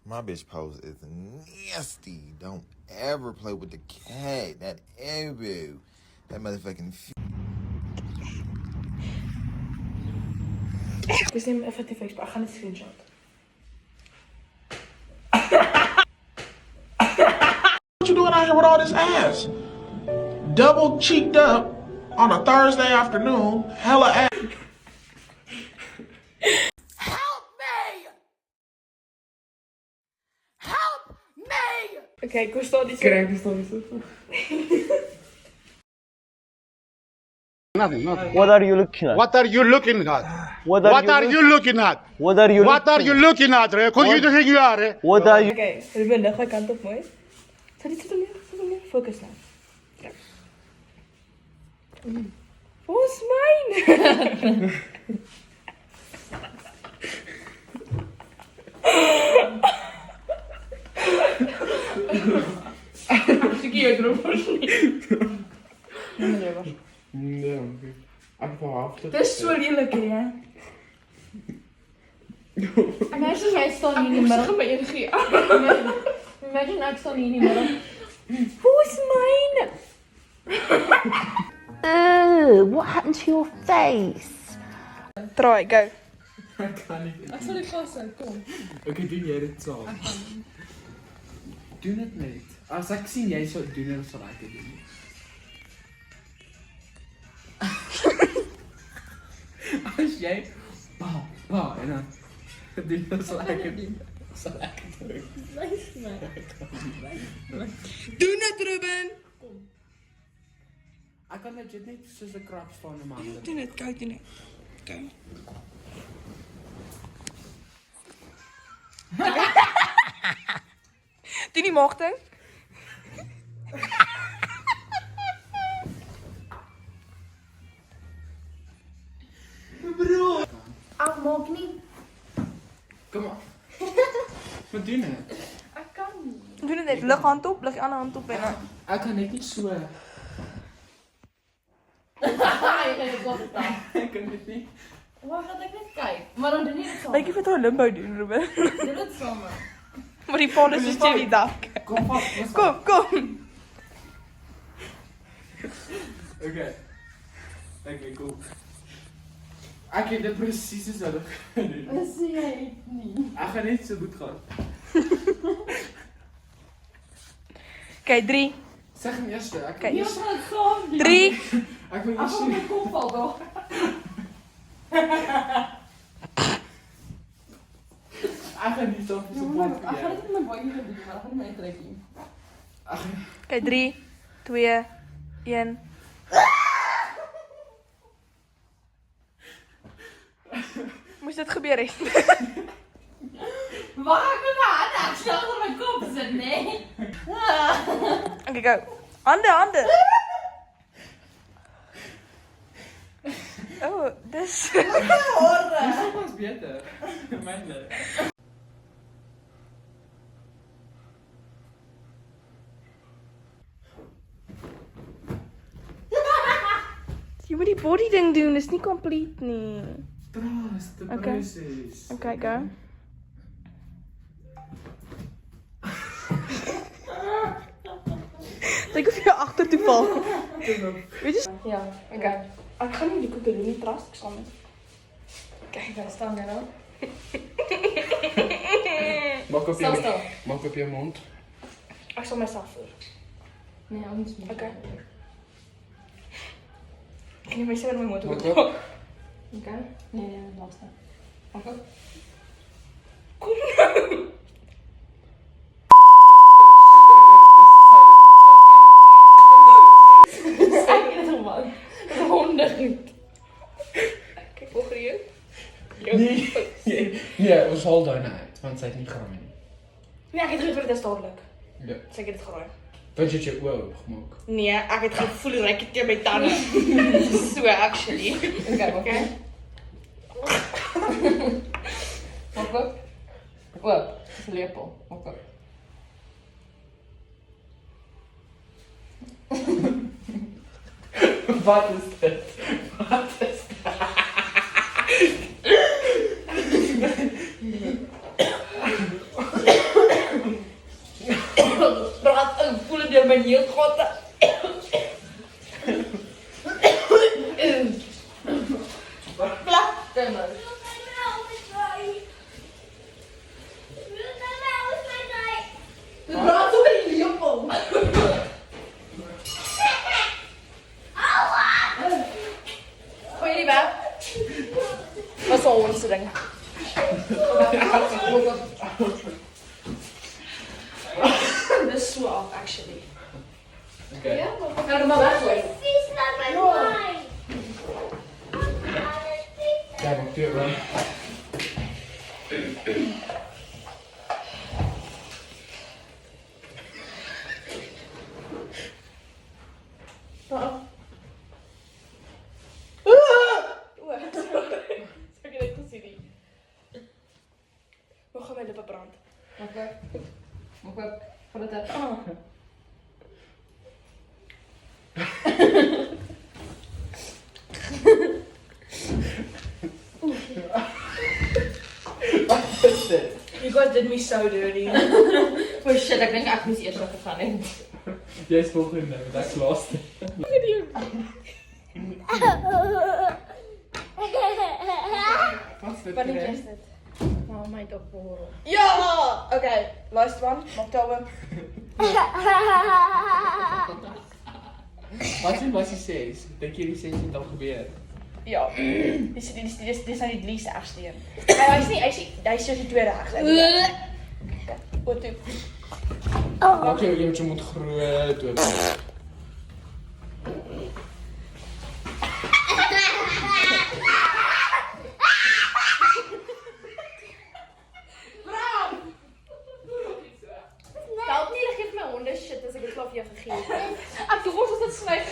My bitch pose is nasty. Don't ever play with the cat. That ever. That motherfucking. Ik neem even die Facebook. Ik ga niet screenshot. What you doing out here with all this ass? Double cheeked up on a Thursday afternoon, hella ass. Help me! Help me! Oké, Custodies. Krijg Custodies. Nothing, nothing. What are you looking at? What are you looking at? What What are you looking at? What are you What are you looking at? Kon je er ging waren? What are you? Oké, Ruben, dan ga ik kant op, mooi. Zet iets neer, focus nou. Ja. Oh, is mijn! Verkeerd erop was niet. Nee, was. Nee, oké. Het is zo lelijk, hè? Imagine jij staat hier in de middel. Mijn energie. Imagine ik sta hier in de middel. Hoe is mijn? What happened to your face? Try, go. Ik kan niet. Ik zal die gasten, kom. Oké, doen jij dit zo? Doen het niet. Als ik zie jij zo doen, dan zal ik het doen. Als jij en dan doe dan zal ik het doen. Zal ik het doen. Doe het, Ruben! Ik kan legit niet tussen de kraps van de man. Doe het, kijk, doe het. Kijk. Doe niet mochten. Ach, maak niet. Kom maar. Wat doen het? Ik kan niet. Doe het net. Leg hand op, leg je andere hand op en dan. Ik kan net niet zo. Je gaat het staan. Ik kan het niet. Waar gaat ik niet kijken? Maar dan doe je het zo. Lijkt je het wel limbo doen, Ruben. Doe het zo, man. Maar die polen is jullie dak. Kom vast. Kom, kom. Oké, cool. Ik heb dit precies hetzelfde gedaan. Dat zie jij niet. Ik ga niet zo goed gaan. Oké, 3. Zeg hem eerst. Ik Kijk. Je gaat het gewoon doen. 3. Ik wil Ach, eerst op zien. mijn kop valt toch. Ik ga niet zo Ja, maar ik ga niet in mijn boy doen, maar ik ga niet mee trekken. Oké, 3, 2, 1. Moest dit gebeuren? Waar ga ik nou aan? Ik snel door mijn kop zitten, nee. Oké, go. Handen, handen. Oh, dus. Dit was beter. Mijn leuk. Je moet die body ding doen, dat is niet complete nie. Trouwens, de Oké. precies. Oké, go. Denk of je achter toe valt. Weet je? Ja, oké. Ik ga niet die koeken doen, niet trust. Ik zal met. Kijk, daar staan we nou. Mak op je mond. Ik zal mezelf voor. Nee, ook niet meer. Oké. Ik neem mezelf met mijn motor. Mak op. Oké? Nee, laat staan. Oké. Kom nou. Kijk je het man? Honderd. Kijk, volg je? Nee, we zal daar uit, want zij het niet groeien. Ja, ik heb het voor het dodelijk. Ja. Zeg ik het gewoon. Dat je het wow, gemak. Nee, ik heb het gevoel dat ik het hier bij tanden. Zo, actually. Oké, oké. Wat op? Wat? Dat is een lepel. Wat op? Wat is dit? Wat is dit? mijn heel grote. Plak. Timmer. De draad op in je joppel. Gooi je die weg? Wat is de onderste ding? This is off actually. Oké. Ja? Ga er maar weggooien. Kijk, maar tuur man. Zou ik het zien? We gaan mijn lippen brand. Oké. Oké. Ga dat even. Wat is dit? You guys did me so dirty. Oh shit, ik denk echt niet eerst dat ik ga nemen. Jij is volgende, dat is last. Wat is dit? Wanneer hè? is dit? Oh, mijn dokter. Ja! Oké, luister man. Oktober. Wat is die C's? Denk je die C's niet al gebeuren? Ja. Dit zijn niet de liefste ergste hier. Hij is dus de tweede ergste. Wat doe? Oké, je moet je mond groot doen. Help niet, geef mij honden shit als ik het klapje heb gegeven. Ah, toen was het snijden.